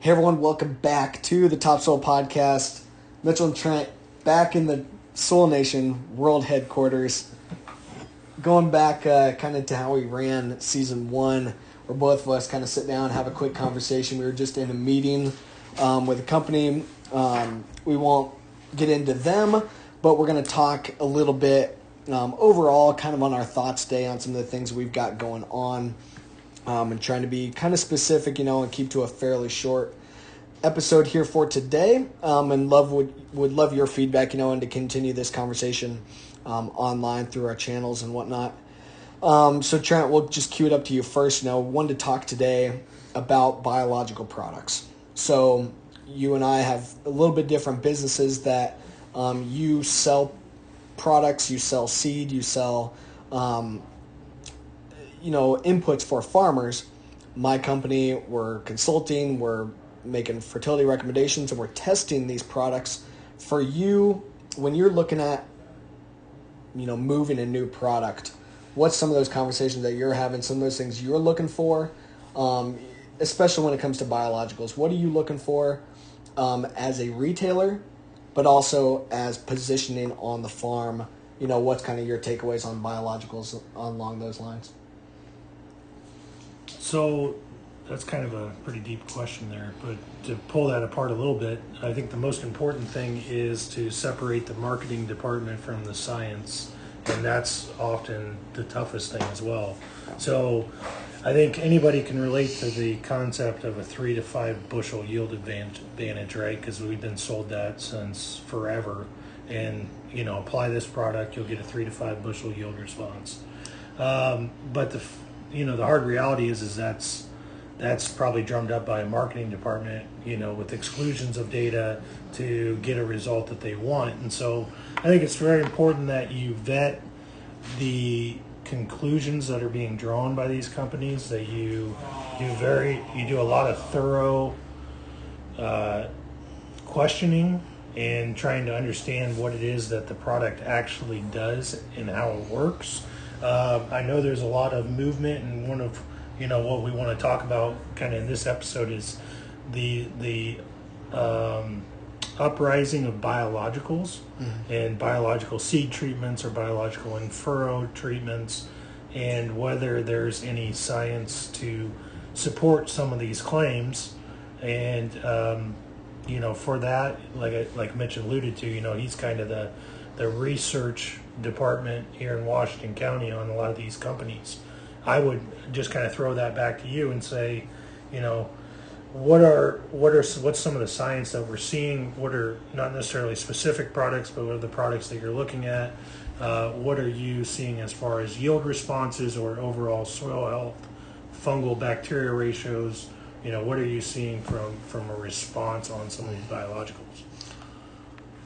Hey everyone, welcome back to the Top Soul Podcast. Mitchell and Trent back in the Soul Nation World Headquarters. Going back kind of to how we ran Season 1, where both of us kind of sit down and have a quick conversation. We were just in a meeting with a company. We won't get into them, but we're going to talk a little bit overall kind of on our thoughts today on some of the things we've got going on. And trying to be kind of specific, and keep to a fairly short episode here for today. And would love your feedback, and to continue this conversation online through our channels and whatnot. So Trent, we'll just cue it up to you first. Wanted to talk today about biological products. So you and I have a little bit different businesses that you sell products, you sell seed, you sell inputs for farmers. My company, we're consulting, we're making fertility recommendations, and we're testing these products for you. When you're looking at, moving a new product, what's some of those conversations that you're having, some of those things you're looking for, especially when it comes to biologicals? What are you looking for as a retailer, but also as positioning on the farm? What's kind of your takeaways on biologicals along those lines? So that's kind of a pretty deep question there, but to pull that apart a little bit, I think the most important thing is to separate the marketing department from the science, and that's often the toughest thing as well. So I think anybody can relate to the concept of a 3 to 5 bushel yield advantage, right? Because we've been sold that since forever, and apply this product, you'll get a 3 to 5 bushel yield response. But the hard reality is that's probably drummed up by a marketing department, with exclusions of data to get a result that they want. And so I think it's very important that you vet the conclusions that are being drawn by these companies, that you do a lot of thorough questioning and trying to understand what it is that the product actually does and how it works. I know there's a lot of movement, and one of what we want to talk about kind of in this episode is the uprising of biologicals and biological seed treatments or biological in furrow treatments, and whether there's any science to support some of these claims. And for that, like Mitch alluded to, he's kind of the research department here in Washington County on a lot of these companies. I would just kind of throw that back to you and say, what's some of the science that we're seeing? What are not necessarily specific products, but what are the products that you're looking at? What are you seeing as far as yield responses or overall soil health, fungal bacteria ratios? What are you seeing from a response on some of these biologicals?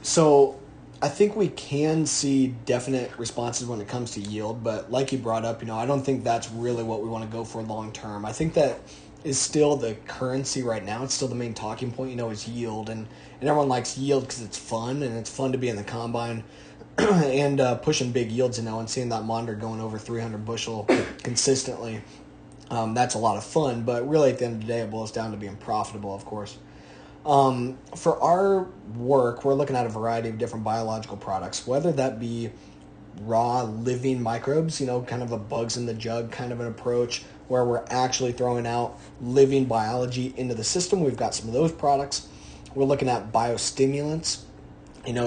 So I think we can see definite responses when it comes to yield, but like you brought up, I don't think that's really what we want to go for long term. I think that is still the currency right now. It's still the main talking point, is yield, and everyone likes yield because it's fun, and it's fun to be in the combine and pushing big yields, and seeing that monitor going over 300 bushel consistently. That's a lot of fun, but really at the end of the day, it boils down to being profitable, of course. For our work, we're looking at a variety of different biological products, whether that be raw living microbes, kind of a bugs in the jug kind of an approach where we're actually throwing out living biology into the system. We've got some of those products. We're looking at biostimulants,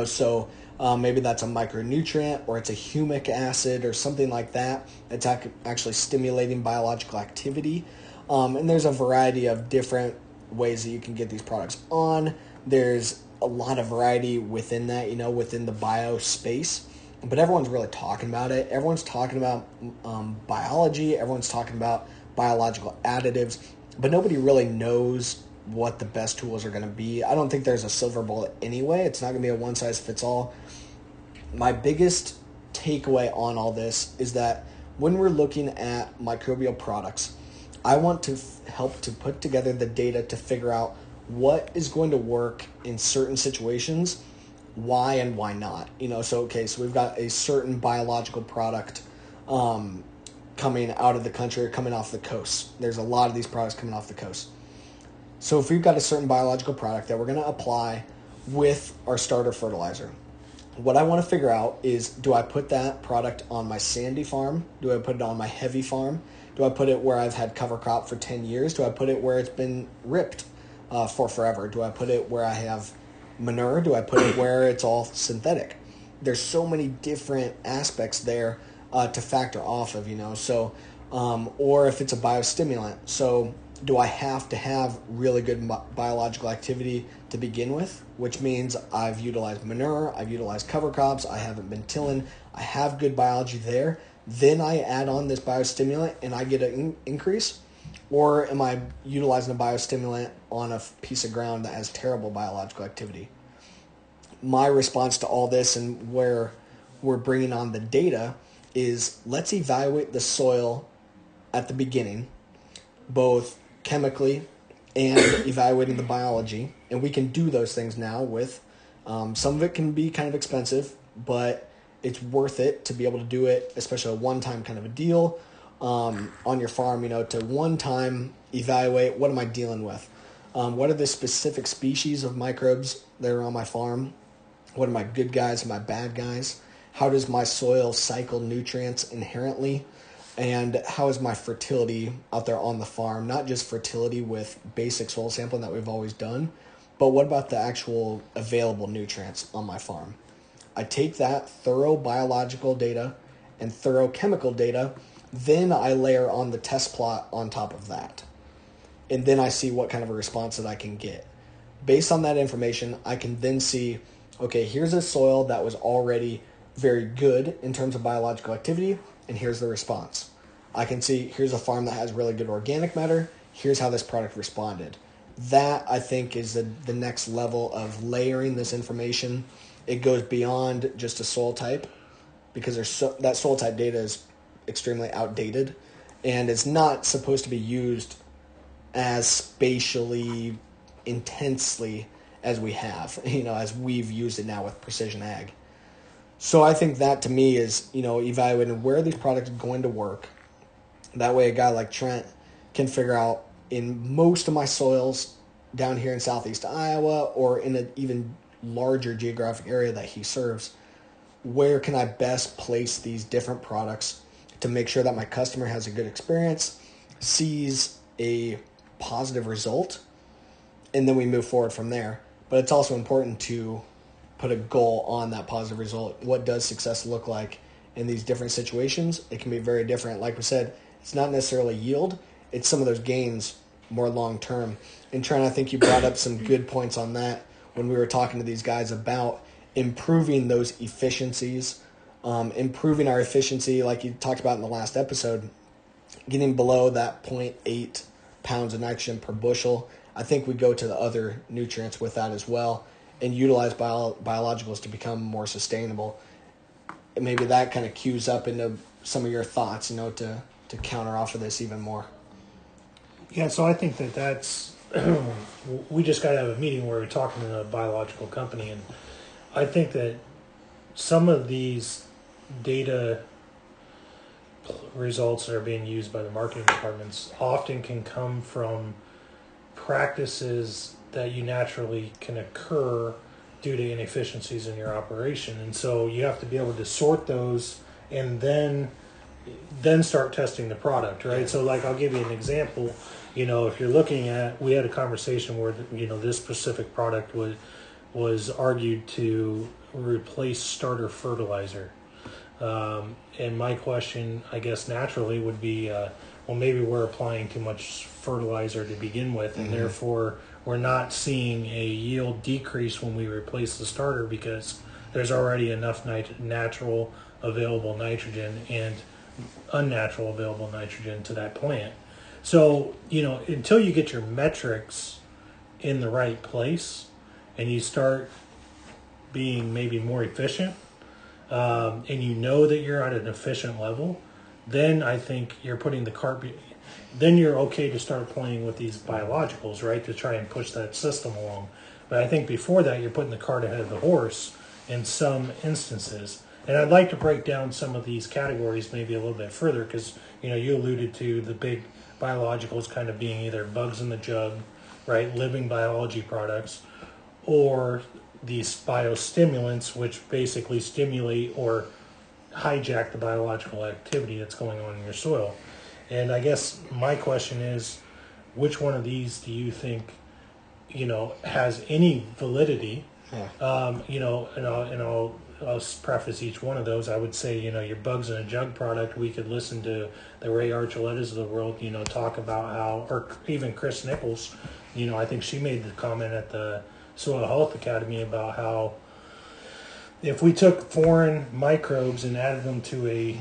so maybe that's a micronutrient or it's a humic acid or something like that. It's actually stimulating biological activity. And there's a variety of different ways that you can get these products on. There's a lot of variety within that, within the bio space, but everyone's really talking about it. Everyone's talking about biology. Everyone's talking about biological additives, but nobody really knows what the best tools are going to be. I don't think there's a silver bullet anyway. It's not going to be a one size fits all. My biggest takeaway on all this is that when we're looking at microbial products, I want to help to put together the data to figure out what is going to work in certain situations, why and why not. So we've got a certain biological product coming out of the country or coming off the coast. There's a lot of these products coming off the coast. So if we've got a certain biological product that we're going to apply with our starter fertilizer, what I want to figure out is, do I put that product on my sandy farm? Do I put it on my heavy farm? Do I put it where I've had cover crop for 10 years? Do I put it where it's been ripped for forever? Do I put it where I have manure? Do I put it where it's all synthetic? There's so many different aspects there to factor off of, So, or if it's a biostimulant. So do I have to have really good biological activity to begin with, which means I've utilized manure, I've utilized cover crops, I haven't been tilling, I have good biology there. Then I add on this biostimulant and I get an increase? Or am I utilizing a biostimulant on a piece of ground that has terrible biological activity? My response to all this, and where we're bringing on the data, is let's evaluate the soil at the beginning, both chemically and evaluating the biology. And we can do those things now with, some of it can be kind of expensive, but it's worth it to be able to do it, especially a one-time kind of a deal on your farm, to one-time evaluate, what am I dealing with? What are the specific species of microbes that are on my farm? What are my good guys and my bad guys? How does my soil cycle nutrients inherently? And how is my fertility out there on the farm? Not just fertility with basic soil sampling that we've always done, but what about the actual available nutrients on my farm? I take that thorough biological data and thorough chemical data, then I layer on the test plot on top of that. And then I see what kind of a response that I can get. Based on that information, I can then see, okay, here's a soil that was already very good in terms of biological activity, and here's the response. I can see, here's a farm that has really good organic matter, here's how this product responded. That, I think, is the next level of layering this information. It goes beyond just a soil type, because that soil type data is extremely outdated, and it's not supposed to be used as spatially intensely as we have, as we've used it now with precision ag. So I think that, to me, is, evaluating where these products are going to work. That way a guy like Trent can figure out, in most of my soils down here in southeast Iowa, or in an even larger geographic area that he serves, where can I best place these different products to make sure that my customer has a good experience, sees a positive result, and then we move forward from there. But it's also important to put a goal on that positive result. What does success look like in these different situations? It can be very different. Like we said, it's not necessarily yield, it's some of those gains more long term. And Trent, I think you brought up some good points on that when we were talking to these guys about improving those efficiencies, improving our efficiency, like you talked about in the last episode, getting below that 0.8 pounds of nitrogen per bushel. I think we go to the other nutrients with that as well, and utilize biologicals to become more sustainable. And maybe that kind of cues up into some of your thoughts, to counter off of this even more. Yeah, so I think that's we just got to have a meeting where we're talking to a biological company, and I think that some of these data results that are being used by the marketing departments often can come from practices that you naturally can occur due to inefficiencies in your operation. And so you have to be able to sort those and then start testing the product, right? So like, I'll give you an example. If you're looking at, we had a conversation where, this specific product was argued to replace starter fertilizer. And my question, I guess, naturally would be, well, maybe we're applying too much fertilizer to begin with, and therefore we're not seeing a yield decrease when we replace the starter because there's already enough natural available nitrogen and unnatural available nitrogen to that plant. So, until you get your metrics in the right place and you start being maybe more efficient, and that you're at an efficient level, then I think you're putting the cart. Then you're okay to start playing with these biologicals, right, to try and push that system along. But I think before that, you're putting the cart ahead of the horse in some instances. And I'd like to break down some of these categories maybe a little bit further because, you alluded to the big biologicals kind of being either bugs in the jug right, living biology products, or these biostimulants, which basically stimulate or hijack the biological activity that's going on in your soil. And I guess my question is, which one of these do you think, has any validity? Yeah. I'll preface each one of those. I would say, your bugs in a jug product, we could listen to the Ray Archulettas of the world, talk about how, or even Chris Nichols, I think she made the comment at the Soil Health Academy about how if we took foreign microbes and added them to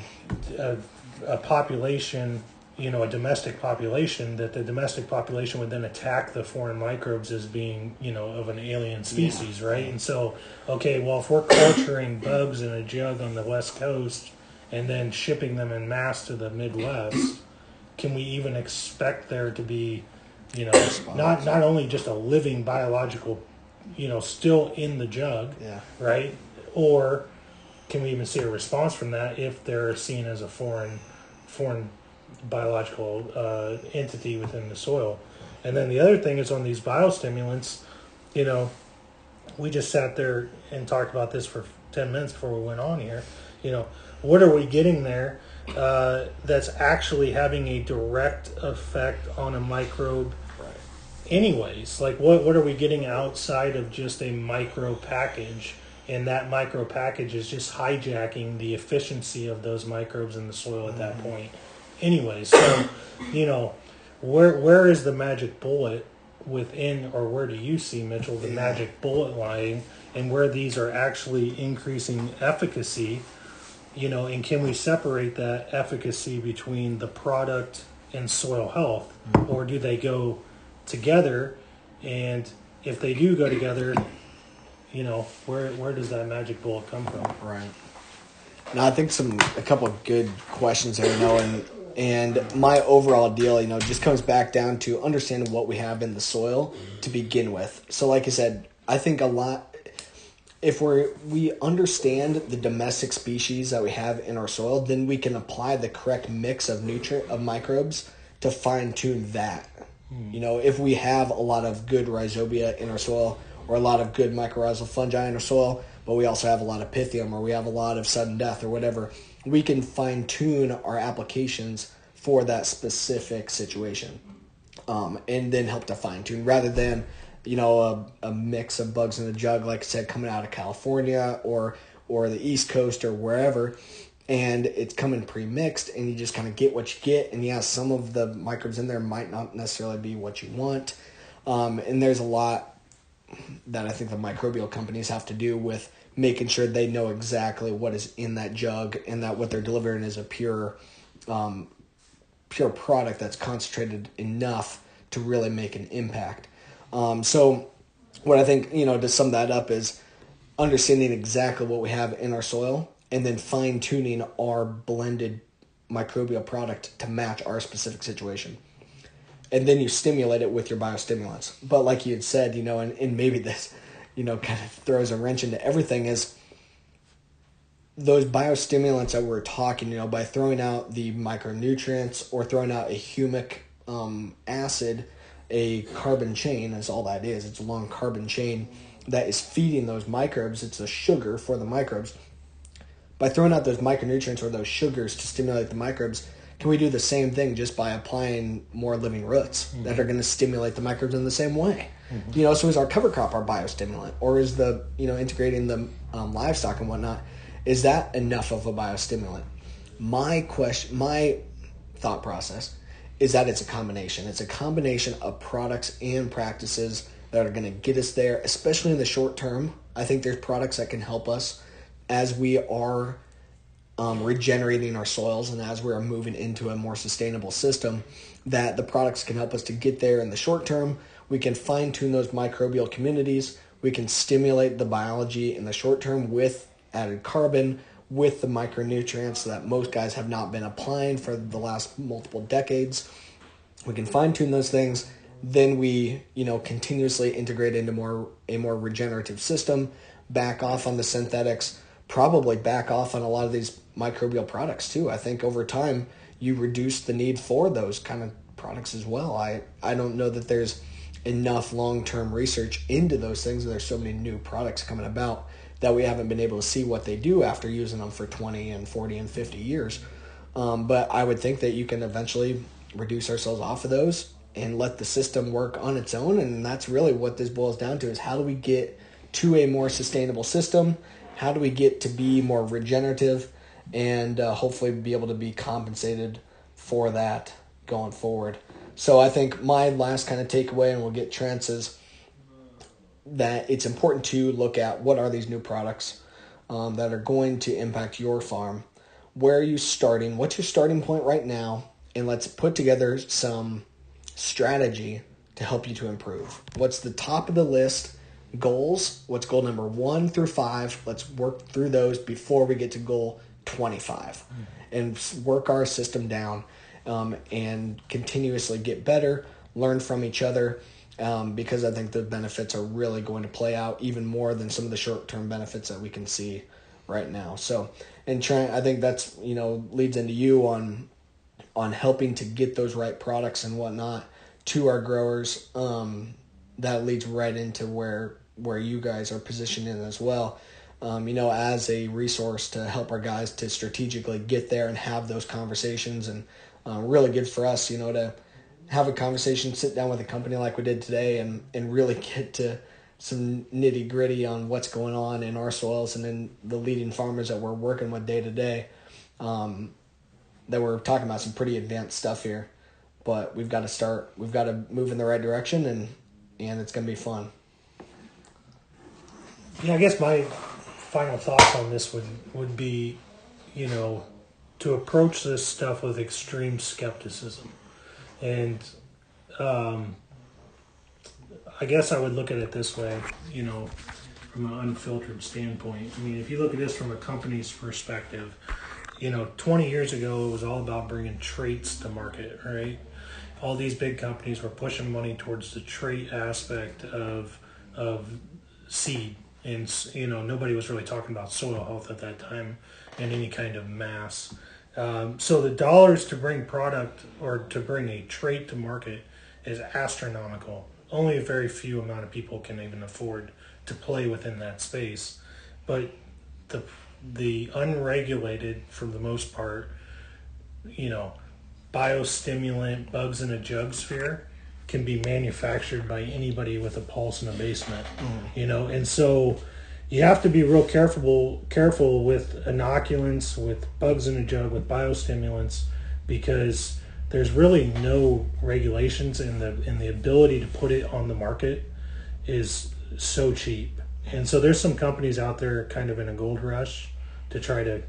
a population, a domestic population, that the domestic population would then attack the foreign microbes as being, of an alien species, right? And so, okay, well, if we're culturing bugs in a jug on the West Coast and then shipping them en masse to the Midwest, can we even expect there to be, not only just a living biological, still in the jug, right? Or can we even see a response from that if they're seen as a foreign biological entity within the soil? And then the other thing is on these biostimulants, we just sat there and talked about this for 10 minutes before we went on here. What are we getting there that's actually having a direct effect on a microbe? Right. Anyways, like what are we getting outside of just a micro package? And that micro package is just hijacking the efficiency of those microbes in the soil at that point. Anyway, so, where is the magic bullet within, or where do you see, Mitchell, the magic bullet lying, and where these are actually increasing efficacy, and can we separate that efficacy between the product and soil health, or do they go together? And if they do go together, where does that magic bullet come from? Right. No, I think a couple of good questions there, and my overall deal, just comes back down to understanding what we have in the soil to begin with. So like I said, I think if we understand the domestic species that we have in our soil, then we can apply the correct mix of microbes to fine tune that. If we have a lot of good rhizobia in our soil, or a lot of good mycorrhizal fungi in our soil, but we also have a lot of pythium, or we have a lot of sudden death, or whatever, we can fine-tune our applications for that specific situation, and then help to fine-tune, rather than, a mix of bugs in a jug, like I said, coming out of California or the East Coast or wherever, and it's coming pre-mixed, and you just kind of get what you get, and some of the microbes in there might not necessarily be what you want, and there's a lot that I think the microbial companies have to do with making sure they know exactly what is in that jug, and that what they're delivering is a pure product that's concentrated enough to really make an impact. So what I think, to sum that up, is understanding exactly what we have in our soil, and then fine-tuning our blended microbial product to match our specific situation. And then you stimulate it with your biostimulants. But like you had said, and maybe this, kind of throws a wrench into everything, is those biostimulants that we're talking, by throwing out the micronutrients or throwing out a humic acid, a carbon chain is all that is. It's a long carbon chain that is feeding those microbes. It's a sugar for the microbes. By throwing out those micronutrients or those sugars to stimulate the microbes, can we do the same thing just by applying more living roots that are going to stimulate the microbes in the same way? So is our cover crop our biostimulant, or is the, integrating the livestock and whatnot, is that enough of a biostimulant? My thought process is that it's a combination. It's a combination of products and practices that are going to get us there, especially in the short term. I think there's products that can help us as we are regenerating our soils, and as we're moving into a more sustainable system, that the products can help us to get there in the short term. We can fine-tune those microbial communities. We can stimulate the biology in the short term with added carbon, with the micronutrients that most guys have not been applying for the last multiple decades. We can fine-tune those things. Then we, continuously integrate into a more regenerative system, back off on the synthetics, probably back off on a lot of these microbial products too. I think over time you reduce the need for those kind of products as well. I don't know that there's enough long-term research into those things, and there's so many new products coming about that we haven't been able to see what they do after using them for 20 and 40 and 50 years. But I would think that you can eventually reduce ourselves off of those and let the system work on its own. And that's really what this boils down to, is how do we get to a more sustainable system? How do we get to be more regenerative and hopefully be able to be compensated for that going forward? So I think my last kind of takeaway, and we'll get Trent's, is that it's important to look at what are these new products that are going to impact your farm. Where are you starting? What's your starting point right now? And let's put together some strategy to help you to improve. What's the top of the list? Goals. What's goal number 1 through 5? Let's work through those before we get to goal 25 and work our system down and continuously get better, learn from each other, because I think the benefits are really going to play out even more than some of the short-term benefits that we can see right now. So, and Trent, I think that's, leads into you on helping to get those right products and whatnot to our growers. That leads right into where you guys are positioned in as well. As a resource to help our guys to strategically get there and have those conversations, and really good for us, to have a conversation, sit down with a company like we did today, and really get to some nitty gritty on what's going on in our soils and in the leading farmers that we're working with day to day. That we're talking about some pretty advanced stuff here, but we've got to start. We've got to move in the right direction, and it's going to be fun. Yeah, I guess my final thoughts on this would be, to approach this stuff with extreme skepticism. And I guess I would look at it this way, from an unfiltered standpoint. I mean, if you look at this from a company's perspective, 20 years ago, it was all about bringing traits to market, right? All these big companies were pushing money towards the trait aspect of seed. And, nobody was really talking about soil health at that time in any kind of mass. So the dollars to bring product or to bring a trait to market is astronomical. Only a very few amount of people can even afford to play within that space. But the unregulated, for the most part, biostimulant bugs in a jug sphere can be manufactured by anybody with a pulse in a basement, and so you have to be real careful with inoculants, with bugs in a jug, with biostimulants, because there's really no regulations, and the ability to put it on the market is so cheap. And so there's some companies out there kind of in a gold rush to try to,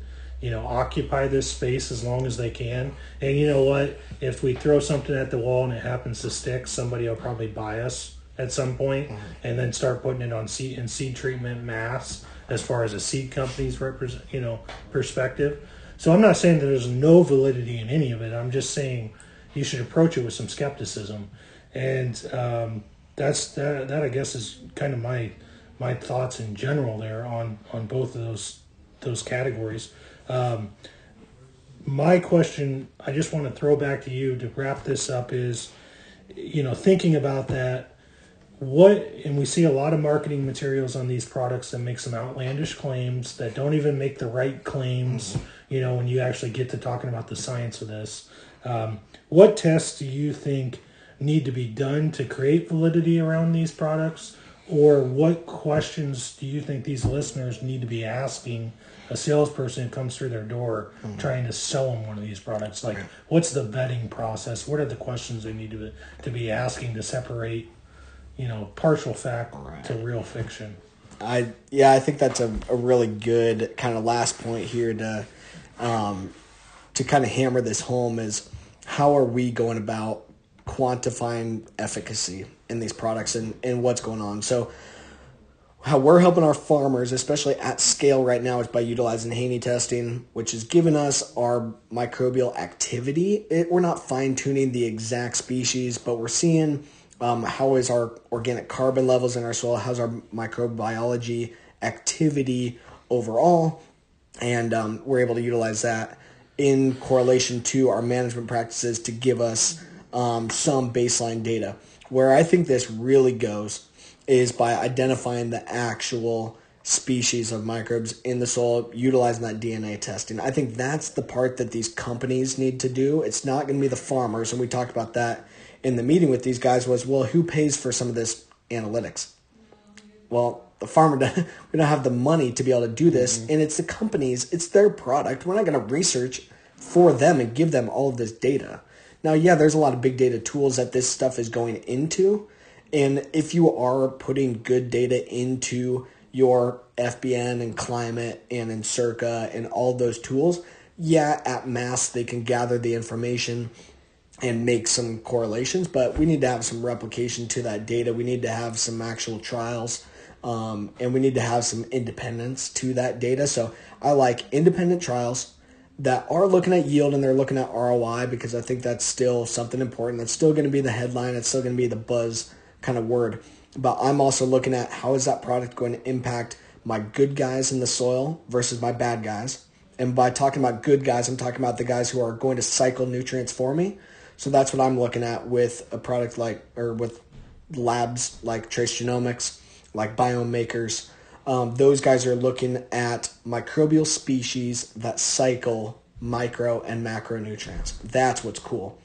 occupy this space as long as they can. And you know what? If we throw something at the wall and it happens to stick, somebody will probably buy us at some point, and then start putting it on seed treatment mass as far as a seed company's perspective. So I'm not saying that there's no validity in any of it. I'm just saying you should approach it with some skepticism. And that I guess is kind of my thoughts in general there on both of those categories. My question I just want to throw back to you to wrap this up is, thinking about that, and we see a lot of marketing materials on these products that make some outlandish claims that don't even make the right claims, when you actually get to talking about the science of this. What tests do you think need to be done to create validity around these products? Or what questions do you think these listeners need to be asking a salesperson who comes through their door trying to sell them one of these products? Like, what's the vetting process? What are the questions they need to be asking to separate, partial fact to real fiction? I think that's a really good kind of last point here to kind of hammer this home, is how are we going about quantifying efficacy in these products and what's going on. So how we're helping our farmers, especially at scale right now, is by utilizing Haney testing, which has given us our microbial activity. We're not fine-tuning the exact species, but we're seeing how is our organic carbon levels in our soil, how's our microbiology activity overall, and we're able to utilize that in correlation to our management practices to give us some baseline data. Where I think this really goes is by identifying the actual species of microbes in the soil, utilizing that DNA testing. I think that's the part that these companies need to do. It's not going to be the farmers, and we talked about that in the meeting with these guys was, well, who pays for some of this analytics? Well, the farmer doesn't, we don't have the money to be able to do this, and it's the companies, it's their product. We're not going to research for them and give them all of this data. Now, yeah, there's a lot of big data tools that this stuff is going into, and if you are putting good data into your FBN and Climate and Encirca and all those tools, yeah, at mass they can gather the information and make some correlations, but we need to have some replication to that data. We need to have some actual trials, and we need to have some independence to that data. So I like independent trials that are looking at yield and they're looking at ROI, because I think that's still something important. That's still going to be the headline. It's still going to be the buzz kind of word. But I'm also looking at how is that product going to impact my good guys in the soil versus my bad guys. And by talking about good guys, I'm talking about the guys who are going to cycle nutrients for me. So that's what I'm looking at with a product like, or with labs like Trace Genomics, like Biome Makers. Those guys are looking at microbial species that cycle micro and macronutrients. That's what's cool.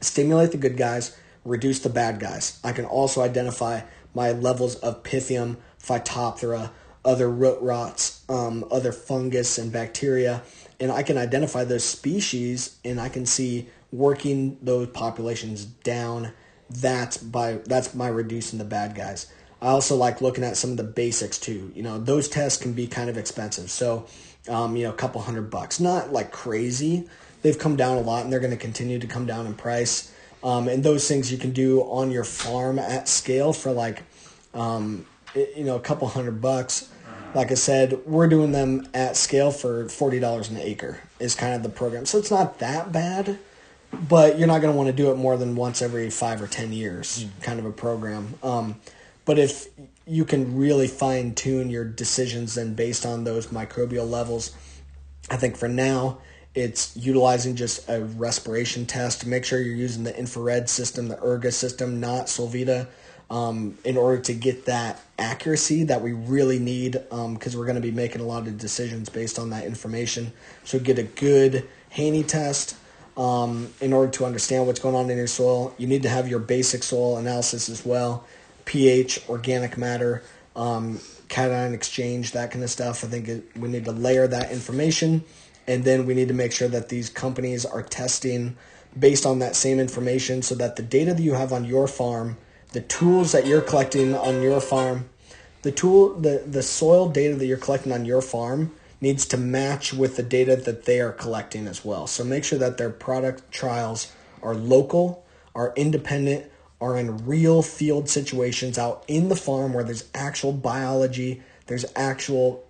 Stimulate the good guys, reduce the bad guys. I can also identify my levels of Pythium, Phytophthora, other root rots, other fungus and bacteria, and I can identify those species and I can see working those populations down. That's my reducing the bad guys. I also like looking at some of the basics too. Those tests can be kind of expensive. So, a couple $100, not like crazy. They've come down a lot and they're going to continue to come down in price. And those things you can do on your farm at scale for like, a couple $100. Like I said, we're doing them at scale for $40 an acre is kind of the program. So it's not that bad, but you're not going to want to do it more than once every 5 or 10 years kind of a program. But if you can really fine tune your decisions then based on those microbial levels, I think for now it's utilizing just a respiration test to make sure you're using the infrared system, the ERGA system, not Solvita, in order to get that accuracy that we really need, because we're going to be making a lot of decisions based on that information. So get a good Haney test in order to understand what's going on in your soil. You need to have your basic soil analysis as well. pH, organic matter, cation exchange, that kind of stuff. I think we need to layer that information, and then we need to make sure that these companies are testing based on that same information so that the data that you have on your farm, the tools that you're collecting on your farm, the soil data that you're collecting on your farm needs to match with the data that they are collecting as well. So make sure that their product trials are local, are independent, are in real field situations out in the farm where there's actual biology, there's actual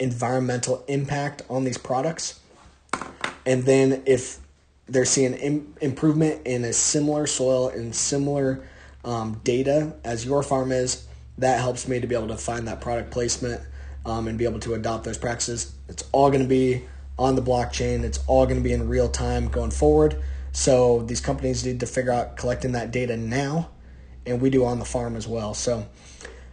environmental impact on these products. And then if they're seeing improvement in a similar soil and similar data as your farm is, that helps me to be able to find that product placement and be able to adopt those practices. It's all going to be on the blockchain. It's all going to be in real time going forward. So these companies need to figure out collecting that data now, and we do on the farm as well. So,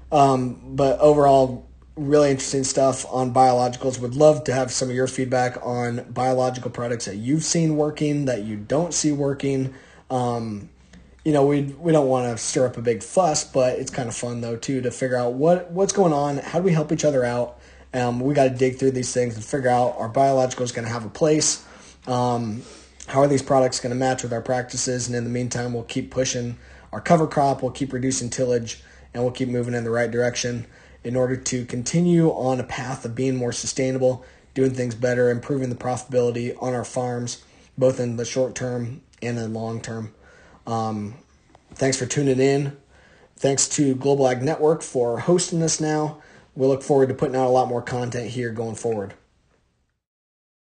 but overall, really interesting stuff on biologicals. Would love to have some of your feedback on biological products that you've seen working, that you don't see working. We don't want to stir up a big fuss, but it's kind of fun though too to figure out what's going on. How do we help each other out? We got to dig through these things and figure out our biological is going to have a place. How are these products going to match with our practices? And in the meantime, we'll keep pushing our cover crop, we'll keep reducing tillage, and we'll keep moving in the right direction in order to continue on a path of being more sustainable, doing things better, improving the profitability on our farms, both in the short term and in the long term. Thanks for tuning in. Thanks to Global Ag Network for hosting this now. We look forward to putting out a lot more content here going forward.